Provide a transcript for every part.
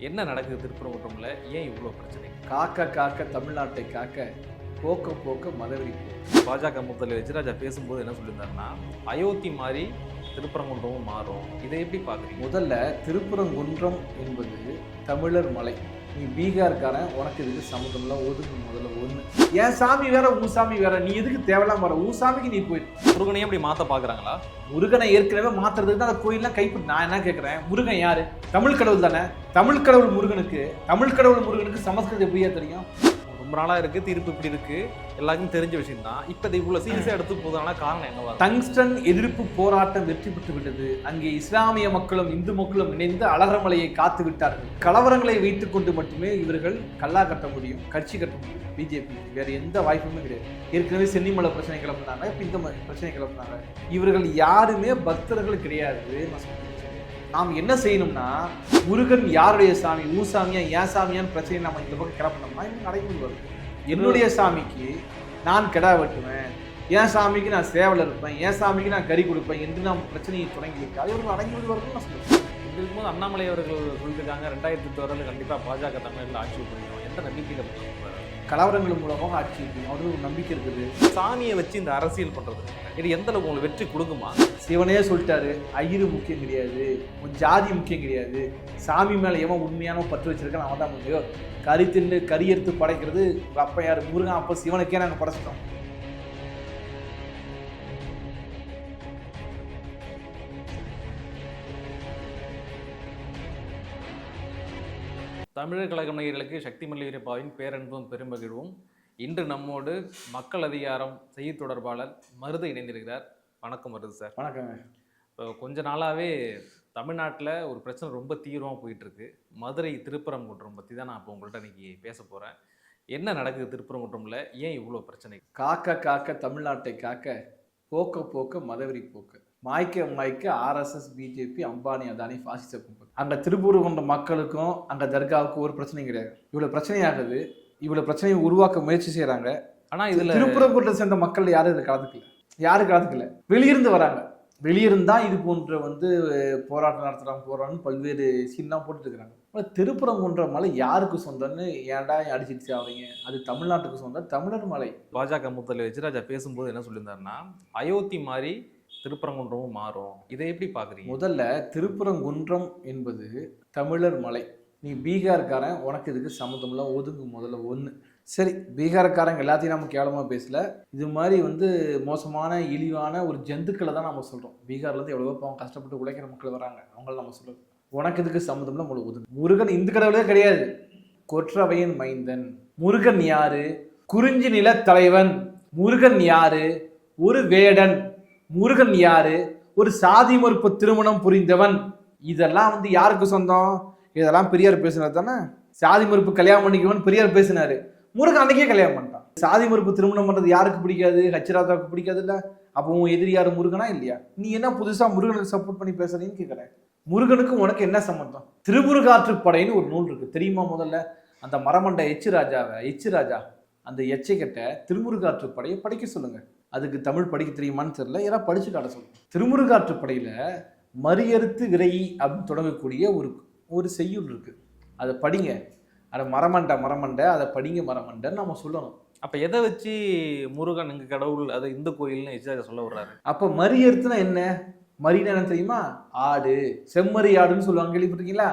என்ன நடக்குது திருப்பரங்குன்றம்ல? ஏன் இவ்வளோ பிரச்சனை? காக்க காக்க தமிழ்நாட்டை காக்க, போக்க போக்க மதவெறி போக்கு. பாஜக முதல்வர் எச்ராஜா பேசும்போது என்ன சொல்லியிருந்தாருன்னா, அயோத்தி மாதிரி திருப்பரங்குன்றமும் மாறும். இதை எப்படி பார்க்குறீங்க? முதல்ல திருப்பரங்குன்றம் என்பது தமிழர் மலை. நீ பீகார்காரன், உனக்கு இதுக்கு சம்மந்தம்ல ஒதுக்கு. முதல்ல ஒன்று, என் சாமி வேற உன் சாமி வேற, நீ எதுக்கு தேவையில்லாம வர? உன் சாமிக்கு நீ போயிட்டு முருகனையும் அப்படி மாற்ற பார்க்குறாங்களா? முருகனை ஏற்கனவே மாத்துறதுக்கு தான் அந்த கோயிலாம் கைப்பற்றி. நான் என்ன கேட்குறேன், முருகன் யாரு? தமிழ் கடவுள் தானே. தமிழ் கடவுள் முருகனுக்கு சமஸ்கிருதம் எப்படியா தெரியும்? ரொம்ப நாளாக இருக்குது, தீர்ப்பு இப்படி இருக்குது, எல்லாருக்கும் தெரிஞ்ச விஷயம் தான். இப்போ இதை இவ்வளோ சீரியஸாக எடுத்து போதான காரணம் என்னவா? டங்ஸ்டன் எதிர்ப்பு போராட்டம் வெற்றி பெற்று விட்டது. அங்கே இஸ்லாமிய மக்களும் இந்து மக்களும் இணைந்து அழகர்மலையை காத்து விட்டார்கள். கலவரங்களை வைத்துக் கொண்டு மட்டுமே இவர்கள் கல்லா கட்ட முடியும், கட்சி கட்ட முடியும். பிஜேபி வேற எந்த வாய்ப்புமே கிடையாது. ஏற்கனவே சென்னிமலை பிரச்சனை கிளம்பினாங்க, இப்போ இந்த பிரச்சனை கிளம்பினாங்க. இவர்கள் யாருமே பக்தர்கள் கிடையாது. நாம் என்ன செய்யணும்னா, முருகன் யாருடைய சாமி, ஊ சாமியா ஏன் சாமியான்னு பிரச்சனை நம்ம இந்த பக்கம் கிளப்பினோம்னா இன்னும் நடைமுறை வரும். என்னுடைய சாமிக்கு நான் கிடா வெட்டுவேன், என் சாமிக்கு நான் சேவல் இருப்பேன், என் சாமிக்கு நான் கறி கொடுப்பேன் என்று நாம் பிரச்சனையை தொடங்கி வைக்க அது ஒரு அடங்கி வரும்னு நான் சொல்லுவேன். இப்படி இருக்கும்போது அண்ணாமலை அவர்கள் சொல்லியிருக்காங்க 2026 கண்டிப்பாக பாஜக தமிழ்நாட்டில் ஆட்சி பிடிக்கும். எந்த நம்பிக்கையில் பண்ணுறாங்க? கலவரங்கள் மூலமாக ஆட்சி இருக்கும், அவருக்கு ஒரு நம்பிக்கை இருக்குது. சாமியை வச்சு இந்த அரசியல் பண்ணுறது இது எந்த அளவுக்கு உங்களுக்கு வெற்றி கொடுக்குமா? சிவனே சொல்லிட்டாரு, ஐயரு முக்கியம் கிடையாது, உன் ஜாதி முக்கியம் கிடையாது, சாமி மேலே எவன் உண்மையான பற்று வச்சிருக்கான் அவன் தான் முடியும். கறி தின்னு கறி எடுத்து படைக்கிறது அப்போ யார்? முருகன். அப்போ சிவனுக்கே நாங்கள் படைச்சிட்டோம். தமிழர் கழக நேயர்களுக்கு சக்தி மல்லிகரப்பாவின் பேரன்பும் பெருமகிழ்வும். இன்று நம்மோடு மக்கள் அதிகாரம் செய்தி தொடர்பாளர் மருது இணைந்திருக்கிறார். வணக்கம் மருது சார். வணக்கங்க. இப்போ கொஞ்ச நாளாகவே தமிழ்நாட்டில் ஒரு பிரச்சனை ரொம்ப தீவிரமாக போயிட்டுருக்கு. மதுரை திருப்பரங்குன்றம் பற்றி தான் நான் இப்போ உங்கள்கிட்ட இன்னைக்கு பேச போகிறேன். என்ன நடக்குது திருப்பரங்குன்றம்ல? ஏன் இவ்வளோ பிரச்சனை? காக்க காக்க தமிழ்நாட்டை காக்க, போக்க போக்க மதவெறி போக்கு. மாய்க்க ஆர்எஸ்எஸ், பிஜேபி, அம்பானி, அதானி, பாசிச கும்பல். அங்கே திருப்பரங்குன்ற மக்களுக்கும் அங்கே தர்காவுக்கும் ஒரு பிரச்சனையும் கிடையாது. இவ்வளோ பிரச்சனையாகுது, இவ்வளோ பிரச்சனையை உருவாக்க முயற்சி செய்கிறாங்க. ஆனால் இதில் திருப்பரங்குன்றத்தை சேர்ந்த மக்கள் யாரும் இதில் கலந்துக்கல. வெளியிருந்து வராங்க. வெளியிருந்தா இது போன்ற போராட்டம் நடத்துகிறாங்க, பல்வேறு சீன்லாம் போட்டுட்டு இருக்கிறாங்க. திருப்பரங்குன்ற மலை யாருக்கு சொந்தம்னு ஏன்டா அடிச்சிடுச்சு அவங்க? அது தமிழ்நாட்டுக்கு சொந்தம், தமிழர் மலை. பாஜக முதல்வர் எச்ராஜா பேசும்போது என்ன சொல்லியிருந்தாருன்னா, அயோத்தி மாதிரி திருப்பரங்குன்றமும் மாறும். இதை எப்படி பார்க்குறீங்க? முதல்ல திருப்பரங்குன்றம் என்பது தமிழர் மலை. நீ பீகார்காரன், உனக்கு இதுக்கு சம்மந்தம்ல ஒதுங்கு. முதல்ல ஒன்று. சரி, பீகார்காரங்க எல்லாத்தையும் நம்ம கேவலமாக பேசல. இது மாதிரி மோசமான இழிவான ஒரு ஜந்துக்களை தான் நம்ம சொல்கிறோம். பீகார்லேருந்து எவ்வளவோ அவங்க கஷ்டப்பட்டு உழைக்கிற மக்கள் வராங்க, அவங்கள நம்ம சொல்கிறோம். உனக்கு இதுக்கு சம்மந்தம்ல உங்களுக்கு ஒதுங்கு. முருகன் இந்து கடவுளே கிடையாது, கொற்றவையின் மைந்தன். முருகன் யாரு? குறிஞ்சி நில தலைவன். முருகன் யாரு? ஒரு வேடன். முருகன் யாரு? ஒரு சாதி மறுப்பு திருமணம் புரிந்தவன். இதெல்லாம் யாருக்கு சொந்தம்? இதெல்லாம் பெரியார் பேசுனது தானே. சாதி மறுப்பு கல்யாணம் பண்ணிக்குவன் பெரியார் பேசினாரு, முருகன் அன்னைக்கே கல்யாணம் பண்ணிட்டான். சாதி மறுப்பு திருமணம் பண்றது யாருக்கு பிடிக்காது? ஹச்ராஜாவுக்கு பிடிக்காது இல்ல? அப்போ உன் எதிரி யாரு? முருகனா இல்லையா? நீ என்ன புதுசா முருகனுக்கு சப்போர்ட் பண்ணி பேசுறீன்னு கேட்கிறேன். முருகனுக்கும் உனக்கு என்ன சம்பந்தம்? திருமுருகாற்றுப்படைன்னு ஒரு நூல் இருக்கு, தெரியுமா? முதல்ல அந்த மரமண்ட எச்சுராஜா அந்த எச்சைக்கிட்ட திருமுருகாற்றுப்படையை படிக்க சொல்லுங்க. அதுக்கு தமிழ் படிக்க தெரியுமான்னு தெரியல, ஏதாவது படிச்சு காட்ட சொல்லுங்க. திருமுருகாற்றுப்படையில மறியறுத்து விரையி அப்படின்னு தொடங்கக்கூடிய ஒரு செய்யுள் இருக்கு, அதை படிங்க. அதை மரமண்டை அதை படிங்க, மரமண்டைன்னு நம்ம சொல்லணும். அப்போ எதை வச்சு முருகன் எங்கள் கடவுள், அதை இந்து கோயில்னு எச்ராஜா சொல்ல வர்றாரு? அப்போ மறியறுத்துனா என்ன? மறினா என்ன தெரியுமா? ஆடு, செம்மறி ஆடுன்னு சொல்லுவாங்க, கேள்விப்பட்டிருக்கீங்களா?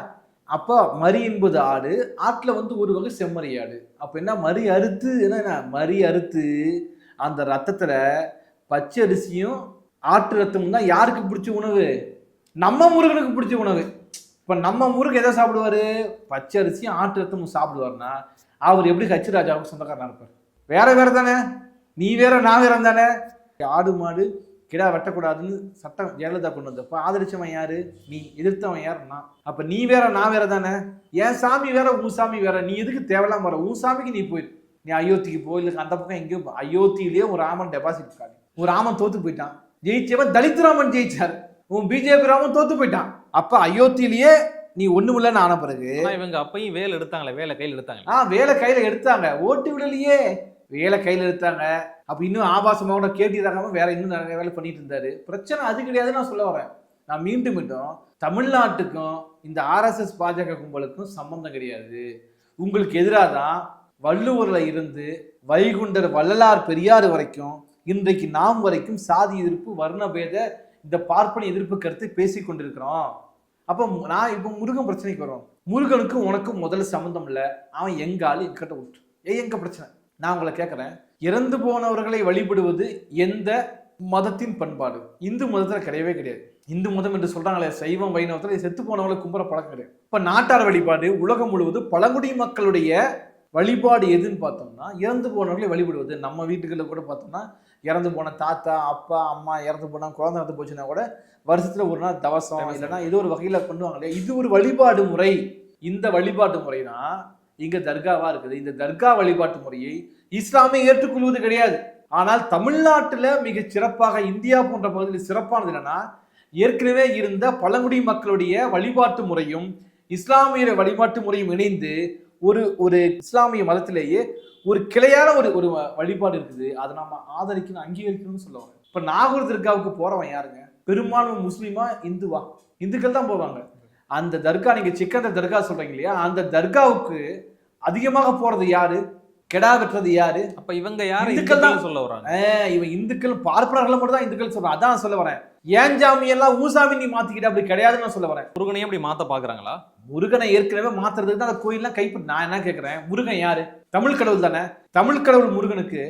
அப்போ மறி என்பது ஆடு, ஆட்டில் ஒரு வகை செம்மறி ஆடு. அப்போ என்ன? மறி அறுத்து என்ன? மறி அறுத்து அந்த ரத்தத்தில் பச்சை அரிசியும் ஆட்டு ரத்தமும் தான் யாருக்கு பிடிச்ச உணவு? நம்ம முருகனுக்கு பிடிச்ச உணவு. இப்போ நம்ம முருகன் எதை சாப்பிடுவார்? பச்சை அரிசியும் ஆட்டு ரத்தமும் சாப்பிடுவார்னா அவர் எப்படி ஹச்ராஜாவுக்கு சொந்தக்காரனாக இருப்பார்? வேற தானே. நீ வேற நான் வேற தானே. ஆடு மாடு கிடா வெட்டக்கூடாதுன்னு சட்டம் ஜெயலலிதா கொண்டு வந்தப்போ ஆதரிச்சவன் யாரு? நீ. எதிர்த்தவன் யார்? நான். அப்போ நீ வேற நான் வேற தானே. என் சாமி வேற உன் சாமி வேற, நீ எதுக்கு தேவையில்லாம வர? உன் சாமிக்கு நீ போயிரு. நீ அயோத்திக்கு போ, இல்லை அந்த பக்கம் எங்கேயோ. அயோத்தியிலேயே ஒரு ராமன் டெபாசிட் இருக்காது. ஒரு ராமன் தோத்து போயிட்டான். ஜெயிச்சவன் தலித் ராமன் ஜெயிச்சார். உன் பிஜேபி ராமன் தோத்து போயிட்டான். அப்ப அயோத்தியிலேயே நீ ஒண்ணுமில்லன்னு ஆன பிறகு இவங்க அப்பையும் வேலை எடுத்தாங்களே, வேலை கையில் எடுத்தாங்க. வேலை கையில எடுத்தாங்க, ஓட்டு விடலையே, வேலை கையில எடுத்தாங்க. அப்ப இன்னும் ஆபாசமாக கேட்டி தராம வேற இன்னும் நிறைய வேலை பண்ணிட்டு இருந்தாரு. பிரச்சனை அது கிடையாது நான் சொல்ல வரேன். நான் மீண்டும் தமிழ்நாட்டுக்கும் இந்த RSS பாஜக கும்பலுக்கும் சம்பந்தம் கிடையாது. உங்களுக்கு எதிராக தான் வள்ளுவர்ல இருந்து வைகுண்டர் வள்ளலார் பெரியார் வரைக்கும் இன்றைக்கு நாம் வரைக்கும் சாதி எதிர்ப்பு வர்ணபேத இந்த பார்ப்பன எதிர்ப்பு கருத்து பேசி கொண்டிருக்கிறோம். அப்போ நான் இப்போ முருகன் பிரச்சனைக்கு வரும். முருகனுக்கும் உனக்கும் முதல்ல சம்மந்தம் இல்லை. அவன் எங்க ஆளு எங்கிட்ட விட்டு எங்க பிரச்சனை. நான் உங்களை கேட்குறேன், இறந்து போனவர்களை வழிபடுவது எந்த மதத்தின் பண்பாடு? இந்து மதத்தில் கிடையவே கிடையாது. இந்து மதம் என்று சொல்றாங்களே சைவம் வைணவத்தில் செத்து போனவங்களை கும்புற பழக்கம் கிடையாது. இப்போ நாட்டார் வழிபாடு உலகம் முழுவதும் பழங்குடி மக்களுடைய வழிபாடு எதுன்னு பார்த்தோம்னா இறந்து போனவர்களை வழிபடுவது. நம்ம வீட்டுகளில் கூட பார்த்தோம்னா இறந்து போன தாத்தா அப்பா அம்மா இறந்து போனா குழந்தை இறந்து போச்சுன்னா கூட வருஷத்துல ஒரு நாள் தவசம் இல்லைன்னா ஏதோ ஒரு வகையில பண்ணுவாங்க இல்லையா. இது ஒரு வழிபாடு முறை. இந்த வழிபாட்டு முறை தான் இங்க தர்காவா இருக்குது. இந்த தர்கா வழிபாட்டு முறையை இஸ்லாமை ஏற்றுக்கொள்வது கிடையாது. ஆனால் தமிழ்நாட்டுல மிக சிறப்பாக இந்தியா போன்ற பகுதியில் சிறப்பானது என்னன்னா, ஏற்கனவே இருந்த பழங்குடி மக்களுடைய வழிபாட்டு முறையும் இஸ்லாமிய வழிபாட்டு முறையும் இணைந்து ஒரு ஒரு இஸ்லாமிய மதத்திலேயே ஒரு கிளையான ஒரு வழிபாடு இருக்குது. அதை நம்ம ஆதரிக்கணும் அங்கீகரிக்கணும்னு சொல்லுவாங்க. இப்ப நாகூர் தர்காவுக்கு போறவன் யாருங்க? பெரும்பாலும் முஸ்லீமா இந்துவா? இந்துக்கள் தான் போவாங்க. அந்த தர்கா, நீங்க சிக்கந்தர் தர்கா சொல்றீங்க இல்லையா, அந்த தர்காவுக்கு அதிகமாக போறது யாரு? கெடா வெட்டுறது யாரு? அப்ப இவங்க யாரு? இந்துக்கள் தான் சொல்ல வராங்க. இவன் இந்துக்கள் பார்ப்பனர்களை மட்டும் தான் இந்துக்கள் சொல்றான். அதான் சொல்ல வரேன். ஏன் ஜாமி எல்லாம் ஊசாமி நீ மாத்திக்கிட்ட அப்படி கிடையாதுன்னு நான் சொல்ல வரேன். முருகனையும் அப்படி மாத்த பாக்குறாங்களா? முருகனை ஏற்கனவே மாத்துறதுக்கு தான் அந்த கோயில்லாம் கைப்பற்றி. நான் என்ன கேட்கிறேன், முருகன் யாரு? தமிழ் கடவுள் தானே. தமிழ் கடவுள் முருகனுக்கு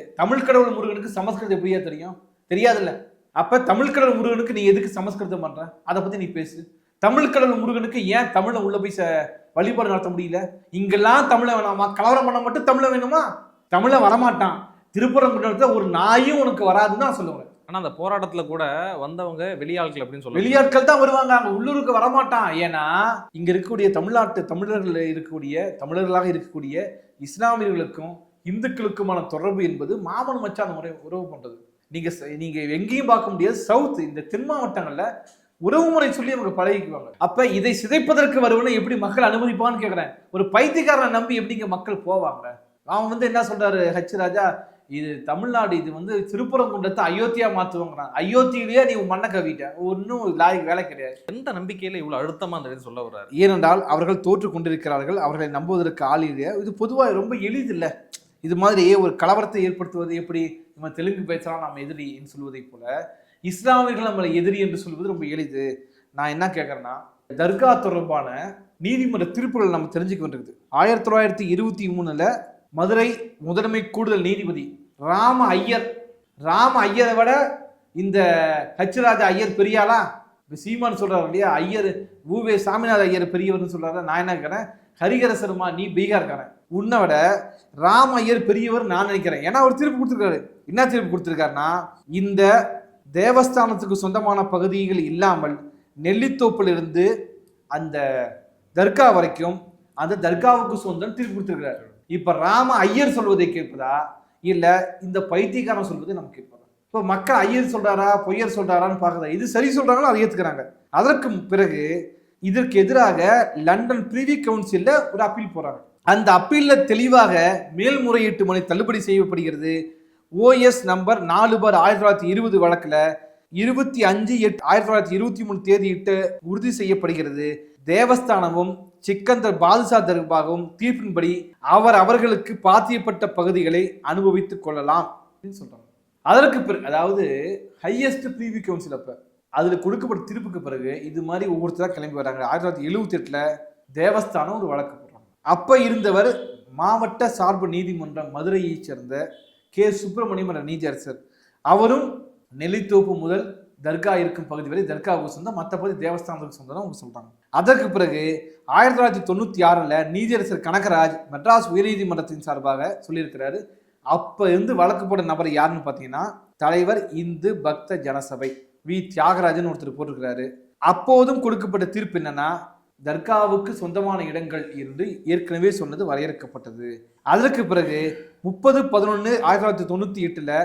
சமஸ்கிருதம் எப்படியா தெரியும்? தெரியாதுல்ல. அப்ப தமிழ் கடவுள் முருகனுக்கு நீ எதுக்கு சமஸ்கிருதம் பண்ற? அதை பத்தி நீ பேசு. தமிழ் கடவுள் முருகனுக்கு ஏன் தமிழை உள்ள போய் வழிபாடு நடத்த முடியல? இங்கெல்லாம் தமிழை வேணாமா? கலவரம் பண்ண மட்டும் தமிழை வேணுமா? தமிழை வரமாட்டான். திருப்பரங்குன்றத்துல ஒரு நாயும் உனக்கு வராதுன்னு நான் சொல்லுவேன். ஆனா அந்த போராட்டத்துல கூட வந்தவங்க வெளியாட்கள் அப்படின்னு சொல்லுவாங்க. வெளியாட்கள் தான் வருவாங்க, அங்க உள்ளூருக்கு வரமாட்டான். ஏன்னா இங்க இருக்கக்கூடிய தமிழர்களாக இருக்கக்கூடிய இஸ்லாமியர்களுக்கும் இந்துக்களுக்குமான தொடர்பு என்பது மாமன் மச்சான் முறை உறவு பண்றது. நீங்க எங்கேயும் பார்க்க முடியாது. சவுத் இந்த தென் மாவட்டங்கள்ல உறவு முறை சொல்லி அவங்க பழகிக்குவாங்க. அப்ப இதை சிதைப்பதற்கு வருவனை எப்படி மக்கள் அனுமதிப்பான்னு கேட்கிறேன். ஒரு பைத்தியக்காரனை நம்பி எப்படிங்க மக்கள் போவாங்க? அவன் என்ன சொல்றாரு ஹச் ராஜா, இது தமிழ்நாடு, இது திருப்பரங்குன்றத்தை அயோத்தியா மாத்துவாங்கிறான். அயோத்தியிலேயே நீ மண்ணை கவிட்ட ஒன்னும் வேலை கிடையாது. எந்த நம்பிக்கையில இவ்வளவு அழுத்தமா அந்த சொல்ல வர்றாரு? ஏனென்றால் அவர்கள் தோற்று கொண்டிருக்கிறார்கள். அவர்களை நம்புவதற்கு ஆள் இல்லை. இது பொதுவாக ரொம்ப எளிதில்லை. இது மாதிரி ஒரு கலவரத்தை ஏற்படுத்துவது எப்படி? நம்ம தெலுங்கு பேசலாம் நம்ம எதிரின்னு சொல்வதை போல இஸ்லாமியர்கள் நம்மளை எதிரி என்று சொல்வது ரொம்ப எளிது. நான் என்ன கேட்கறேன்னா, தர்கா தொடர்பான நீதிமன்ற தீர்ப்புகள் நம்ம தெரிஞ்சுக்க வேண்டியது. 1923 மதுரை முதன்மை கூடுதல் நீதிபதி ராம ஐயரை விட இந்த ஹச் ராஜா ஐயர் பெரியாளா? சீமான் சொல்றாரு இல்லையா, ஐயர் ஊவே சாமிநாத ஐயர் பெரியவர்னு சொல்றாரு. நான் என்ன கேட்கிறேன், ஹரிஹர சர்மா நீ பீகார்காரன், உன்னை விட ராம ஐயர் பெரியவர் நான் நினைக்கிறேன். ஏன்னா ஒரு தீர்ப்பு கொடுத்துருக்காரு. என்ன தீர்ப்பு கொடுத்துருக்காருன்னா, இந்த தேவஸ்தானத்துக்கு சொந்தமான பகுதிகள் இல்லாமல் நெல்லித்தோப்பிலிருந்து அந்த தர்கா வரைக்கும் அந்த தர்காவுக்கு சொந்தம் தீர்ப்பு கொடுத்துருக்கிறாரு. இப்ப ராம ஐயர் சொல்வதை கேட்பதா இல்ல இந்த பைத்தியக்காரன் சொல்வதை நம்ம கேட்பதா? இப்போ மக்கள் ஐயர் சொல்றாரா பொய்யர் சொல்றாரான்னு பார்க்கறதா. இது சரி சொல்றாங்களோ அதை ஏத்துக்கிறாங்க. அதற்கு பிறகு இதற்கு எதிராக லண்டன் பிரிவி கவுன்சில்ல ஒரு அப்பீல் போறாங்க. அந்த அப்பீல்ல தெளிவாக மேல்முறையீட்டு மனு தள்ளுபடி செய்யப்படுகிறது. OS நம்பர் 4/1920 வழக்குல 25/8/1923 தேதியிட்டு உறுதி செய்யப்படுகிறது. தேவஸ்தானமும் சிக்கந்தர் பாதுஷா தர்பாகவும் தீர்ப்பின்படி அவர்களுக்கு பாத்தியப்பட்ட பகுதிகளை அனுபவித்துக் கொள்ளலாம் அப்படின்னு சொல்றாங்க. அதற்கு பிறகு, அதாவது ஹையஸ்ட் பிரிவி கவுன்சில் அப்ப அதுல கொடுக்கப்பட்ட தீர்ப்புக்கு பிறகு இது மாதிரி ஒவ்வொருத்தரா கிளம்பி வராங்க. 1978 தேவஸ்தானம் ஒரு வழக்கு போடுறாங்க. அப்ப இருந்தவர் மாவட்ட சார்பு நீதிமன்றம் மதுரையை சேர்ந்த K. சுப்பிரமணியம் என்ற நீதியரசர். அவரும் நெல்லித்தோப்பு முதல் தர்கா இருக்கும் பகுதி வரை தர்காவுக்கு சொந்தம், மற்ற பகுதி தேவஸ்தானத்துக்கு சொந்தம் அவங்க சொல்றாங்க. அதற்கு பிறகு 1996 நீதியரசர் கனகராஜ் மெட்ராஸ் உயர்நீதிமன்றத்தின் சார்பாக சொல்லியிருக்கிறாரு. அப்ப இருந்து வழக்கு போட நபர் யாருன்னு பார்த்தீங்கன்னா தலைவர் இந்து பக்த ஜனசபை வி தியாகராஜன் ஒருத்தர் போட்டிருக்கிறாரு. அப்போதும் கொடுக்கப்பட்ட தீர்ப்பு என்னன்னா, தர்காவுக்கு சொந்தமான இடங்கள் என்று ஏற்கனவே சொன்னது வரையறுக்கப்பட்டது. அதற்கு பிறகு 30/11/1998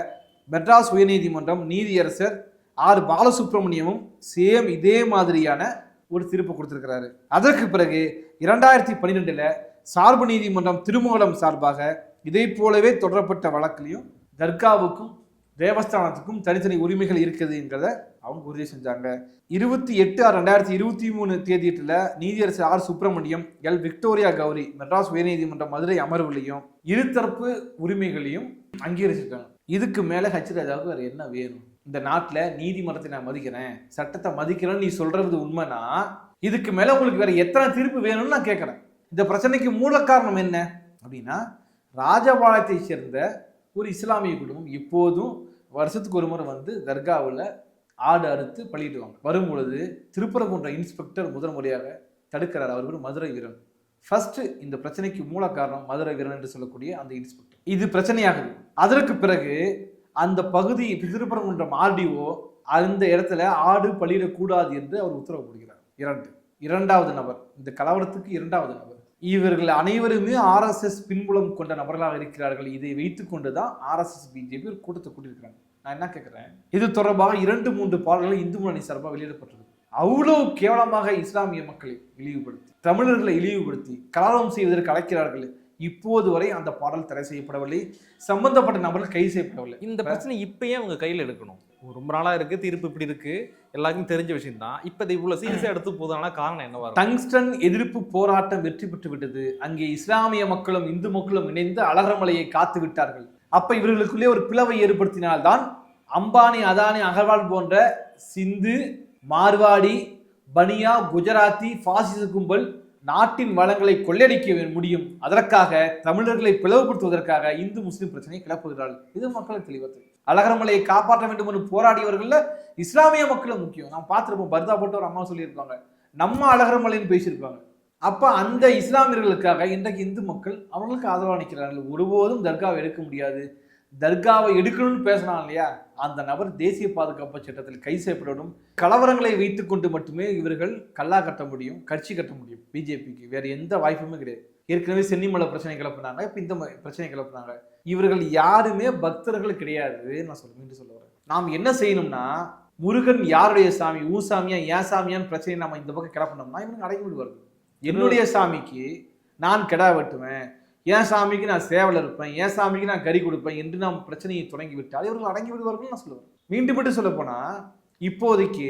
மெட்ராஸ் உயர்நீதிமன்றம் நீதியரசர் R. பாலசுப்ரமணியமும் சேம் இதே மாதிரியான ஒரு தீர்ப்பு கொடுத்திருக்கிறாரு. அதற்கு பிறகு 2012 சார்பு நீதிமன்றம் திருமங்கலம் சார்பாக இதை போலவே தொடரப்பட்ட வழக்கிலையும் தர்காவுக்கும் தேவஸ்தானத்துக்கும் தனித்தனி உரிமைகள் இருக்குதுங்கிறத அவங்க உறுதி செஞ்சாங்க. 28/6/2023 தேதியிட்டுல நீதியரசர் R Subramaniam, L Victoria Gowri Madras உயர்நீதிமன்ற மதுரை அமர்வுலையும் இருதரப்பு உரிமைகளையும் அங்கீகரிச்சிருக்காங்க. இதுக்கு மேல ஹெச்ராஜாவுக்கு வேற என்ன வேணும்? இந்த நாட்டுல நீதிமன்றத்தை நான் மதிக்கிறேன், சட்டத்தை மதிக்கிறேன்னு நீ சொல்றது உண்மைனா இதுக்கு மேல உங்களுக்கு வேற எத்தனை தீர்ப்பு வேணும்னு நான் கேட்கறேன். இந்த பிரச்சனைக்கு மூல காரணம் என்ன அப்படின்னா, ராஜபாளையத்தை சேர்ந்த ஒரு இஸ்லாமிய குடும்பம் இப்போதும் வருஷத்துக்கு ஒரு முறை வந்து தர்காவில் ஆடு அறுத்து பலியிடுவாங்க. வரும் பொழுது திருப்பரங்குன்றம் இன்ஸ்பெக்டர் முதல் முறையாக தடுக்கிறார். அவர் ஒரு மதுரை வீரன். ஃபர்ஸ்ட் இந்த பிரச்சனைக்கு மூல காரணம் மதுரை வீரன் என்று சொல்லக்கூடிய அந்த இன்ஸ்பெக்டர். இது பிரச்சனையாகுது. அதற்கு பிறகு அந்த பகுதி திருப்பரங்குன்றம் ஆர்டிஓ அந்த இடத்துல ஆடு பலியிடக்கூடாது என்று அவர் உத்தரவு போடுகிறார். இரண்டாவது நபர், இந்த கலவரத்துக்கு இரண்டாவது நபர். இவர்கள் அனைவருமே RSS பின்புலம் கொண்ட நபர்களாக இருக்கிறார்கள். இதை வைத்துக் கொண்டுதான் RSS BJP ஒரு கூட்டத்தை கூட்டியிருக்கிறாங்க. நான் என்ன கேட்கிறேன், இது தொடர்பாக 2-3 பாடல்கள் இந்து முன்னணி சார்பாக வெளியிடப்பட்டிருக்கு. அவ்வளவு கேவலமாக இஸ்லாமிய மக்களை இழிவுபடுத்தி, தமிழர்களை இழிவுபடுத்தி கலவரம் செய்வதற்கு அழைக்கிறார்கள். இப்போது வரை அந்த பாடல் தடை செய்யப்படவில்லை, சம்பந்தப்பட்ட நபர்கள் கைது செய்யப்படவில்லை. இந்த பிரச்சனை இப்பயே அவங்க கையில் எடுக்கணும். ரொம்ப நாளா இருக்கு, தீர்ப்பு இப்படி இருக்கு, எல்லாருக்கும் தெரிஞ்ச விஷயம் தான். இப்ப இவ்வளவு சீரியஸா எடுத்து போதான காரணம் என்னவா? டங்ஸ்டன் எதிர்ப்பு போராட்டம் வெற்றி பெற்று விட்டது. அங்கே இஸ்லாமிய மக்களும் இந்து மக்களும் இணைந்து அழகர்மலையை காத்து விட்டார்கள். அப்ப இவர்களுக்குள்ளே ஒரு பிளவை ஏற்படுத்தினால்தான் அம்பானி, அதானி, அகர்வால் போன்ற சிந்து, மார்வாடி, பனியா, குஜராத்தி பாசிச கும்பல் நாட்டின் வளங்களை கொள்ளையடிக்க முடியும். அதற்காக தமிழர்களை பிளவுபடுத்துவதற்காக இந்து முஸ்லிம் பிரச்சனையை கிளப்புகிறார்கள். இது மக்களுக்கு தெளிவாக அழகர்மலையை காப்பாற்ற வேண்டும் என்று போராடியவர்கள்ல இஸ்லாமிய மக்களும் முக்கியம். நாம் பார்த்துருப்போம், பர்தா போட்டு ஒரு அம்மா சொல்லியிருப்பாங்க, நம்ம அழகர்மலைன்னு பேசியிருப்பாங்க. அப்ப அந்த இஸ்லாமியர்களுக்காக இன்றைக்கு இந்து மக்கள் அவர்களுக்கு ஆதரவாக நிற்கிறார்கள். ஒருபோதும் தர்காவை எடுக்க முடியாது. தர்காவை எடுக்கணும்னு பேசினான் இல்லையா, அந்த நபர் தேசிய பாதுகாப்பு சட்டத்தில் கைது செய்யப்படணும். கலவரங்களை வைத்துக் கொண்டு மட்டுமே இவர்கள் கல்லா கட்ட முடியும், கட்சி கட்ட முடியும். பிஜேபிக்கு வேற எந்த வாய்ப்புமே கிடையாது. ஏற்கனவே சென்னிமலை பிரச்சனை கிளப்புனாங்க, இப்ப இந்த பிரச்சனை கிளப்புனாங்க. இவர்கள் யாருமே பக்தர்கள் கிடையாது. நான் மீண்டும் சொல்ல வரேன், நாம் என்ன செய்யணும்னா, முருகன் யாருடைய சாமி, ஊ சாமியா ஏன் சாமியான்னு பிரச்சனை நம்ம இந்த பக்கம் கிளப்பினோம்னா இவங்க அடங்கி விடுவார்கள். என்னுடைய சாமிக்கு நான் கெடா வெட்டுவேன், என் சாமிக்கு நான் சேவல் இருப்பேன், என் சாமிக்கு நான் கறி கொடுப்பேன் என்று நாம் பிரச்சனையை தொடங்கி விட்டால் இவர்கள் அடங்கி விடுவார்கள் நான் சொல்லுவேன். மீண்டும் மட்டும் சொல்ல போனா, இப்போதைக்கு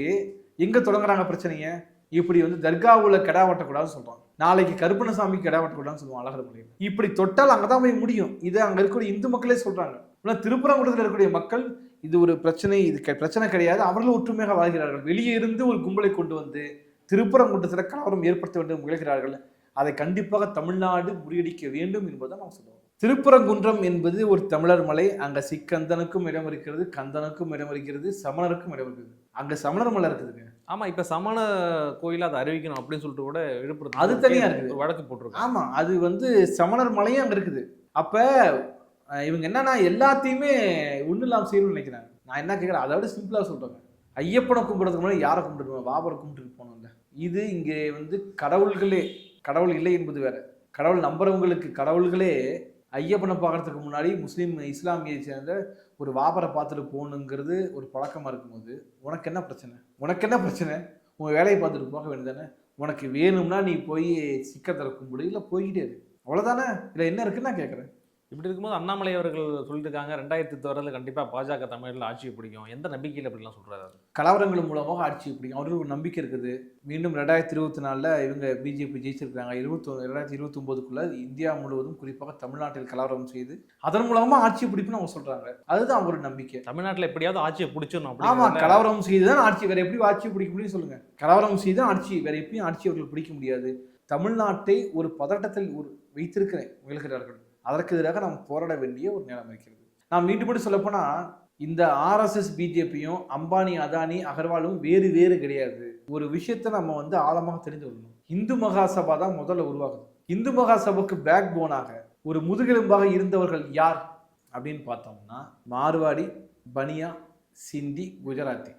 எங்க தொடங்குறாங்க பிரச்சனையை, இப்படி வந்து தர்காவுல கெடா வெட்டக்கூடாதுன்னு சொல்றாங்க. நாளைக்கு கருப்பணசாமிக்கு கெடா வெட்டக்கூடாதுன்னு சொல்லுவாங்க அழகர் மலையில். இப்படி தொட்டால் அங்கதான் போய் முடியும். இது அங்க இருக்கக்கூடிய இந்து மக்களே சொல்றாங்க. ஆனால் திருப்பரங்குன்றத்தில் இருக்கக்கூடிய மக்கள் இது ஒரு பிரச்சனை, இது பிரச்சனை கிடையாது, அவர்கள் ஒற்றுமையாக வாழ்கிறார்கள். வெளியே இருந்து ஒரு கும்பலை கொண்டு வந்து திருப்பரங்குன்றத்தில் கலவரம் ஏற்படுத்த வேண்டும் முயல்கிறார்கள். அதை கண்டிப்பாக தமிழ்நாடு முறியடிக்க வேண்டும் என்பதை நாம் சொல்லுவோம். திருப்பரங்குன்றம் என்பது ஒரு தமிழர் மலை. அங்க சிக்கந்தனுக்கும் இடம் இருக்கிறது, கந்தனுக்கும் இடம் இருக்கிறது, சமணருக்கும் இடம் இருக்குது. அங்க சமணர் மலை இருக்குதுங்க. ஆமா, இப்ப சமண கோயில அதை அறிவிக்கணும் அப்படின்னு சொல்லிட்டு கூட விழுப்புரம் அது தனியா இருக்குது, வழக்கு போட்டிருக்கோம். ஆமா, அது வந்து சமணர் மலையும் அங்க இருக்குது. அப்ப இவங்க என்னன்னா எல்லாத்தையுமே ஒண்ணு இல்லாம செய்யணும்னு நினைக்கிறாங்க. நான் என்ன கேட்கிறேன், அதை விட சிம்பிளா சொல்றாங்க, ஐயப்பனை கும்பிடுறதுக்கு முன்னாடி யாரை கும்பிட்டுருவோம், பாபரை கும்பிட்டு போனோம்ல. இது இங்கே வந்து கடவுள்களே, கடவுள் இல்லை என்பது வேற, கடவுள் நம்புறவங்களுக்கு கடவுள்களே ஐயப்பனை பார்க்கறதுக்கு முன்னாடி முஸ்லீம் இஸ்லாமியை சேர்ந்த ஒரு வாபரை பார்த்துட்டு போகணுங்கிறது ஒரு பழக்கமாக இருக்கும்போது உனக்கு என்ன பிரச்சனை? உனக்கு என்ன பிரச்சனை? உன் வேலையை பார்த்துட்டு போக வேண்டியதானே. உனக்கு வேணும்னா நீ போய் சிக்கத்தர கும்பிடு, இல்லை போய்கிட்டே இரு, அவ்வளோதானே. இல்லை என்ன இருக்குன்னு நான் கேட்குறேன். இப்படி இருக்கும்போது அண்ணாமலை அவர்கள் சொல்லியிருக்காங்க 2020 கண்டிப்பாக பாஜக தமிழில் ஆட்சியை பிடிக்கும். எந்த நம்பிக்கையில் அப்படிலாம் சொல்கிறாரு? கலவரங்கள் மூலமாக ஆட்சியை பிடிக்கும், அவர்களுக்கு ஒரு நம்பிக்கை இருக்குது. மீண்டும் 2024 இவங்க பிஜேபி ஜெயிச்சிருக்காங்க. 2029க்குள்ள இந்தியா முழுவதும் குறிப்பாக தமிழ்நாட்டில் கலவரம் செய்து அதன் மூலமா ஆட்சியை பிடிப்புன்னு அவங்க சொல்றாங்க. அதுதான் அவங்களோட நம்பிக்கை. தமிழ்நாட்டில் எப்படியாவது ஆட்சியை பிடிச்சிடணும். ஆமா, கலவரம் செய்துதான் ஆட்சி, வேற எப்படி ஆட்சியை பிடிக்க முடியும் சொல்லுங்க? கலவரம் செய்துதான் ஆட்சி, வேற எப்படியும் ஆட்சி அவர்கள் பிடிக்க முடியாது. தமிழ்நாட்டை ஒரு பதட்டத்தில் வைத்திருக்கிறேன் முயல்கிறார்கள். அதற்கு எதிராக நாம் போராட வேண்டிய ஒரு நிலைமை இருக்கிறது. நான் மீண்டும் மட்டும் சொல்லப்போனா, இந்த RSS பிஜேபியும் அம்பானி, அதானி, அகர்வாலும் வேறு வேறு கிடையாது. ஒரு விஷயத்தை நம்ம வந்து ஆழமாக தெரிந்து கொள்ளணும். இந்து மகாசபா தான் முதல்ல உருவாகுது. இந்து மகாசபைக்கு பேக் போனாக ஒரு முதுகெலும்பாக இருந்தவர்கள் யார் அப்படின்னு பார்த்தோம்னா, மார்வாடி, பனியா, சிந்தி, குஜராத்தி,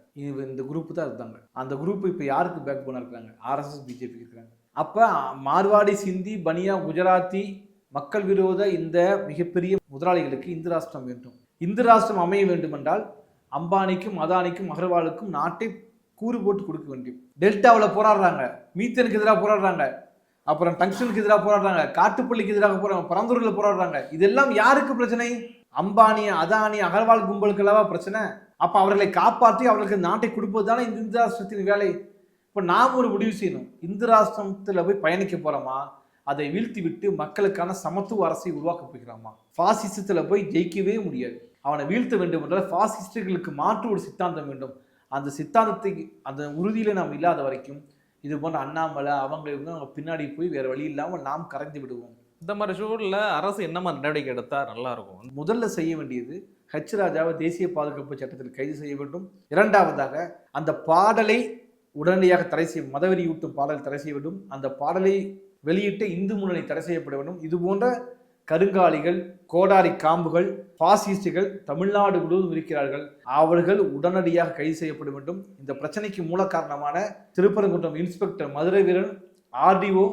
இந்த குரூப் தான் இருந்தாங்க. அந்த குரூப் இப்போ யாருக்கு பேக் போனா இருக்கிறாங்க? RSS பிஜேபி இருக்கிறாங்க. அப்ப மார்வாடி, சிந்தி, பனியா, குஜராத்தி மக்கள் விரோத இந்த மிகப்பெரிய முதலாளிகளுக்கு இந்து ராஷ்டிரம் வேண்டும். இந்து ராஷ்டிரம் அமைய வேண்டும் என்றால் அம்பானிக்கும், அதானிக்கும், அகர்வாலுக்கும் நாட்டை கூறு போட்டு கொடுக்க வேண்டும். டெல்டாவில் போராடுறாங்க, மீத்தனுக்கு எதிராக போராடுறாங்க, அப்புறம் டங்ஸ்டனுக்கு எதிராக போராடுறாங்க, காட்டுப்பள்ளிக்கு எதிராக போறாங்க, பரந்தூரில் போராடுறாங்க. இதெல்லாம் யாருக்கு பிரச்சனை? அம்பானி, அதானி, அகர்வால் கும்பலுக்கெல்லாவா பிரச்சனை? அப்ப அவர்களை காப்பாற்றி அவர்களுக்கு நாட்டை கொடுப்பது தானே இந்த இந்து ராஷ்டிரத்தின் வேலை. இப்ப நாம் ஒரு முடிவு செய்யணும். இந்து ராஷ்டிரத்துல போய் பயணிக்க போறோமா, அதை வீழ்த்தி விட்டு மக்களுக்கான சமத்துவ அரசை உருவாக்க போகிறோமா? பாசிசத்துல போய் ஜெயிக்கவே முடியாது. அவனை வீழ்த்த வேண்டும் என்றால் பாசிஸ்டுகளுக்கு மாற்று ஒரு சித்தாந்தம் வேண்டும். அந்த சித்தாந்தத்தை அந்த உறுதியில நாம் இல்லாத வரைக்கும் இது போன்ற அண்ணாமலை அவங்க பின்னாடி போய் வேற வழி இல்லாமல் நாம் கரைந்து விடுவோம். இந்த மாதிரி சூழல்ல அரசு என்ன மாதிரி நடவடிக்கை எடுத்தா நல்லா இருக்கும்? முதல்ல செய்ய வேண்டியது ஹெச் ராஜாவை தேசிய பாதுகாப்பு சட்டத்தில் கைது செய்ய வேண்டும். இரண்டாவதாக அந்த பாடலை உடனடியாக தடை செய்ய, மதவெறியூட்டும் பாடல் தடை செய்ய வேண்டும். அந்த பாடலை வெளியிட்ட இந்து முன்னணி தடை செய்யப்பட வேண்டும். இது போன்ற கருங்காலிகள், கோடாரி காம்புகள், பாசிஸ்டுகள் தமிழ்நாடு முழுவதும் இருக்கிறார்கள். அவர்கள் உடனடியாக கைது செய்யப்பட வேண்டும். இந்த பிரச்சனைக்கு மூல காரணமான திருப்பரங்குன்றம் இன்ஸ்பெக்டர் மதுரை வீரன், ஆர்டிஓ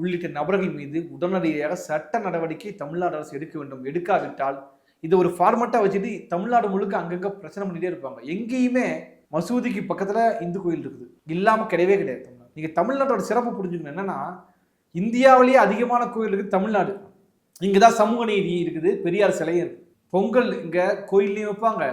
உள்ளிட்ட நபர்கள் மீது உடனடியாக சட்ட நடவடிக்கை தமிழ்நாடு அரசு எடுக்க வேண்டும். எடுக்காவிட்டால் இது ஒரு ஃபார்மட்டா வச்சுட்டு தமிழ்நாடு முழுக்க அங்கங்க பிரச்சனை பண்ணிட்டே இருப்பாங்க. எங்கேயுமே மசூதிக்கு பக்கத்துல இந்து கோயில் இருக்குது, இல்லாம கிடையவே கிடையாது. நீங்க தமிழ்நாட்டோட சிறப்பு புரிஞ்சுக்கணும். என்னன்னா, இந்தியாவிலேயே அதிகமான கோயில் இருக்குது தமிழ்நாடு. இங்கதான் சமூக நீதி இருக்குது, பெரியார் சிலையும் இருக்கு. பொங்கல் இங்க கோயில்லையும் வைப்பாங்க,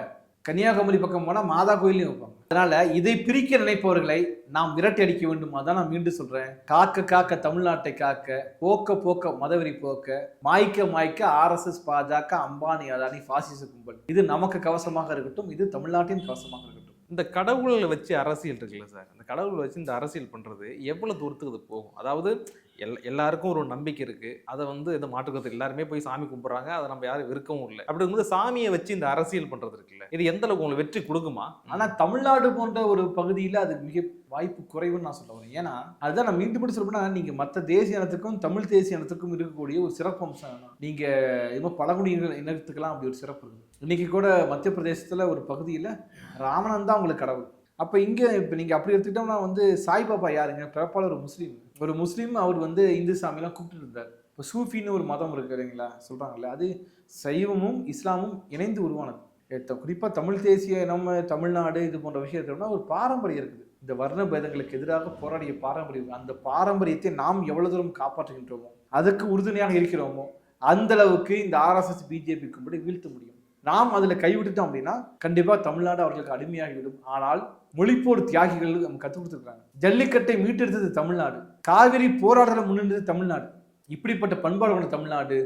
கன்னியாகுமரி பக்கம் போனா மாதா கோயிலையும் வைப்பாங்க. அதனால இதை பிரிக்க நினைப்பவர்களை நாம் விரட்டி அடிக்க வேண்டும். அதான் நான் மீண்டும் சொல்றேன், காக்க காக்க தமிழ்நாட்டை காக்க, போக்க போக்க மதவெறி போக்க, மாய்க்க மாய்க்க RSS, பாஜக, அம்பானி, அதானி, பாசிச கும்பல். இது நமக்கு கவசமாக இருக்கட்டும், இது தமிழ்நாட்டின் கவசமாக இருக்கட்டும். இந்த கடவுளை வச்சு அரசியல் இருக்குல்ல சார், அந்த கடவுளை வச்சு இந்த அரசியல் பண்றது எவ்வளவு தூரத்துக்கு இது போகும்? அதாவது எல்லாருக்கும் ஒரு நம்பிக்கை இருக்கு, அதை எதை மாற்றுக்கிறது, எல்லாருமே போய் சாமி கும்பிட்றாங்க, அதை நம்ம யாரும் விற்கவும் இல்லை. அப்படி இருக்கும்போது சாமியை வச்சு இந்த அரசியல் பண்றது இருக்குல்ல, இது எந்த அளவுக்கு உங்களுக்கு வெற்றி கொடுக்குமா? ஆனா தமிழ்நாடு போன்ற ஒரு பகுதியில் அது மிக வாய்ப்பு குறைவுன்னு நான் சொல்ல வரேன். ஏன்னா அதுதான் நான் மீண்டும் சொல்லணும்னா, நீங்க மற்ற தேசிய இனத்துக்கும் தமிழ் தேசிய இனத்துக்கும் இருக்கக்கூடிய ஒரு சிறப்பு அம்சம். நீங்க இன்னும் பழங்குடி இனத்துக்கெல்லாம் அப்படி ஒரு சிறப்பு இருக்குது. இன்னைக்கு கூட மத்திய பிரதேசத்துல ஒரு பகுதியில் ராவணன் தான் உங்களுக்கு கடவுள். அப்போ இங்கே இப்போ நீங்கள் அப்படி எடுத்துக்கிட்டோம்னா சாய்பாபா யாருங்க? பிறப்பால் ஒரு முஸ்லீம் அவர் இந்து சாமியெல்லாம் கூப்பிட்டு இருந்தார். இப்போ சூஃபின்னு ஒரு மதம் இருக்கு இல்லைங்களா, சொல்கிறாங்கல்ல, அது சைவமும் இஸ்லாமும் இணைந்து உருவானது. குறிப்பாக தமிழ் தேசிய நம்ம தமிழ்நாடு இது போன்ற விஷயத்தோம்னா ஒரு பாரம்பரியம் இருக்குது. இந்த வர்ண பேதங்களுக்கு எதிராக போராடிய பாரம்பரியம், அந்த பாரம்பரியத்தை நாம் எவ்வளவு தூரம் காப்பாற்றுகின்றோமோ, அதுக்கு உறுதுணையாக இருக்கிறோமோ, அந்த அளவுக்கு இந்த RSS BJP கும்பலை வீழ்த்த முடியும். நாம் அதில் கைவிட்டுட்டோம் அப்படின்னா கண்டிப்பாக தமிழ்நாடு அவர்களுக்கு அடிமையாகிவிடும். ஆனால் மொழிப்போர் தியாகிகள் நம்ம கற்றுக் கொடுத்துருக்காங்க. ஜல்லிக்கட்டை மீட்டெடுத்தது தமிழ்நாடு, காவிரி போராட்டத்தை முன்னெடுத்தது தமிழ்நாடு. இப்படிப்பட்ட பண்பாடு கொண்ட தமிழ்நாடு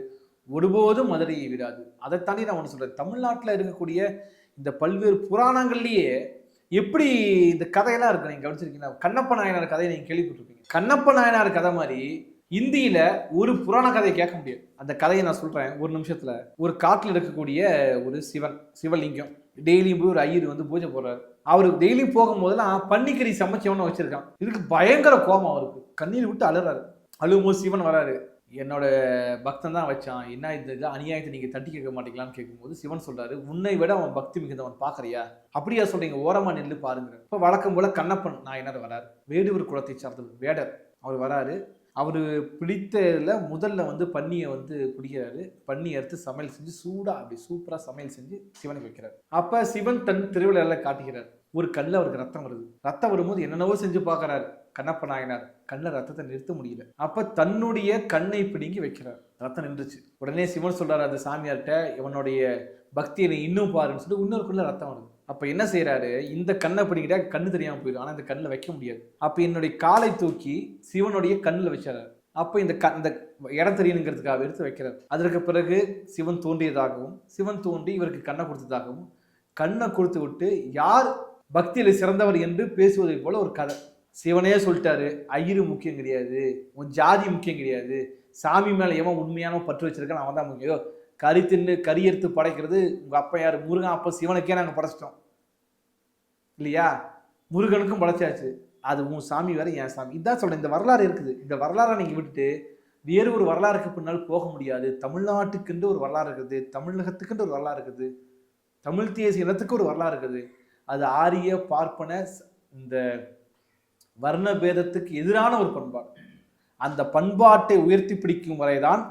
ஒருபோதும் மதுரையை விடாது. அதை தாண்டி நான் ஒன்று சொல்கிறேன், தமிழ்நாட்டில் இருக்கக்கூடிய இந்த பல்வேறு புராணங்கள்லேயே எப்படி இந்த கதையெல்லாம் இருக்கு. நீங்கள் கவனிச்சிருக்கீங்கன்னா, கண்ணப்ப நாயனார் கதையை நீங்கள் கேள்விப்பட்டிருப்பீங்க. கண்ணப்ப நாயனார் கதை மாதிரி இந்தியில ஒரு புராண கதையை கேட்க முடியாது. அந்த கதையை நான் சொல்றேன் ஒரு நிமிஷத்துல. ஒரு காட்டில் இருக்கக்கூடிய ஒரு சிவலிங்கம், டெய்லியும் போய் ஒரு ஐயர் பூஜை போடுறாரு. அவருக்கு டெய்லியும் போகும்போதெல்லாம் பன்னிக்கறி சமைச்சவன வச்சிருக்கான். இதுக்கு பயங்கர கோபம் அவருக்கு, கண்ணீர் விட்டு அழுறாரு. அழுகும்போது சிவன் வராரு, என்னோட பக்தன் தான் வச்சான், என்ன இந்த அநியாயத்தை நீங்க தட்டி கேட்க மாட்டீங்களான்னு கேட்கும்போது சிவன் சொல்றாரு, உன்னை விட அவன் பக்தி மிகுந்தவன் பாக்குறியா? அப்படியா சொல்றீங்க? ஓரமா நின்று பாருங்க. இப்ப வழக்கம் போல கண்ணப்பன் நாயனார் வராரு, வேடுவர் குலத்தை சார்ந்தவர், வேடர். அவர் வராரு. அவர் பிடித்ததில் முதல்ல பன்னியை பிடிக்கிறாரு. பன்னி அறுத்து சமையல் செஞ்சு சூடாக அப்படி சூப்பராக சமையல் செஞ்சு சிவனுக்கு வைக்கிறார். அப்போ சிவன் தன் திருவிழாவில் காட்டுகிறார். ஒரு கல்லில் அவருக்கு ரத்தம் வருது. ரத்தம் வரும்போது என்னென்னவோ செஞ்சு பார்க்குறாரு கண்ணப்ப நாயனார். கண்ணில் ரத்தத்தை நிறுத்த முடியல. அப்போ தன்னுடைய கண்ணை பிடுங்கி வைக்கிறார். ரத்தம் நின்றுச்சு. உடனே சிவன் சொல்றாரு அந்த சாமியார்கிட்ட, இவனுடைய பக்தியை இன்னும் பாருன்னு சொல்லி இன்னொரு கண்ணில் ரத்தம் வருது. அப்போ என்ன செய்யறாரு, இந்த கண்ணை பிடிக்கிட்டா கண்ணு தெரியாமல் போயிடும், ஆனால் இந்த கண்ணில் வைக்க முடியாது. அப்போ என்னுடைய காலை தூக்கி சிவனுடைய கண்ணில் வச்சாரு. அப்போ இந்த இடம் தெரியணுங்கிறதுக்காக எடுத்து வைக்கிறார். அதற்கு பிறகு சிவன் தோன்றியதாகவும், சிவன் தோன்றி இவருக்கு கண்ணை கொடுத்ததாகவும், கண்ணை கொடுத்து விட்டு யார் பக்தியில சிறந்தவர் என்று பேசுவதை போல ஒரு கதை. சிவனே சொல்லிட்டாரு, ஐயரு முக்கியம் கிடையாது, உன் ஜாதி முக்கியம் கிடையாது, சாமி மேல எவன் உண்மையான பற்று வச்சிருக்கான் அவன் தான் முக்கியம். கறி தின்னு கறி எடுத்து படைக்கிறது உங்க அப்பா யாரு? முருகன். அப்போ சிவனுக்கே நாங்கள் படைச்சிட்டோம் இல்லையா? முருகனுக்கும் படைச்சாச்சு. அது உன் சாமி வேற, என் சாமி. இதான் சொல்றேன், இந்த வரலாறு இருக்குது. இந்த வரலாறை நீங்க விட்டுட்டு வேறு ஒரு வரலாறுக்கு பின்னால் போக முடியாது. தமிழ்நாட்டுக்குன்று ஒரு வரலாறு இருக்குது, தமிழகத்துக்குன்ற ஒரு வரலாறு இருக்குது, தமிழ் தேசிய இனத்துக்கு ஒரு வரலாறு இருக்குது. அது ஆரிய பார்ப்பன இந்த வர்ண பேதத்துக்கு எதிரான ஒரு பண்பாடு. அந்த பண்பாட்டை உயர்த்தி பிடிக்கும் வரைதான்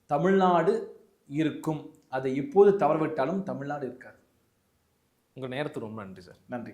தமிழ்நாடு இருக்கும். அதை எப்போது தவறவிட்டாலும் தமிழ்நாடு இருக்காது. உங்கள் நேரத்துக்கு ரொம்ப நன்றி சார். நன்றி.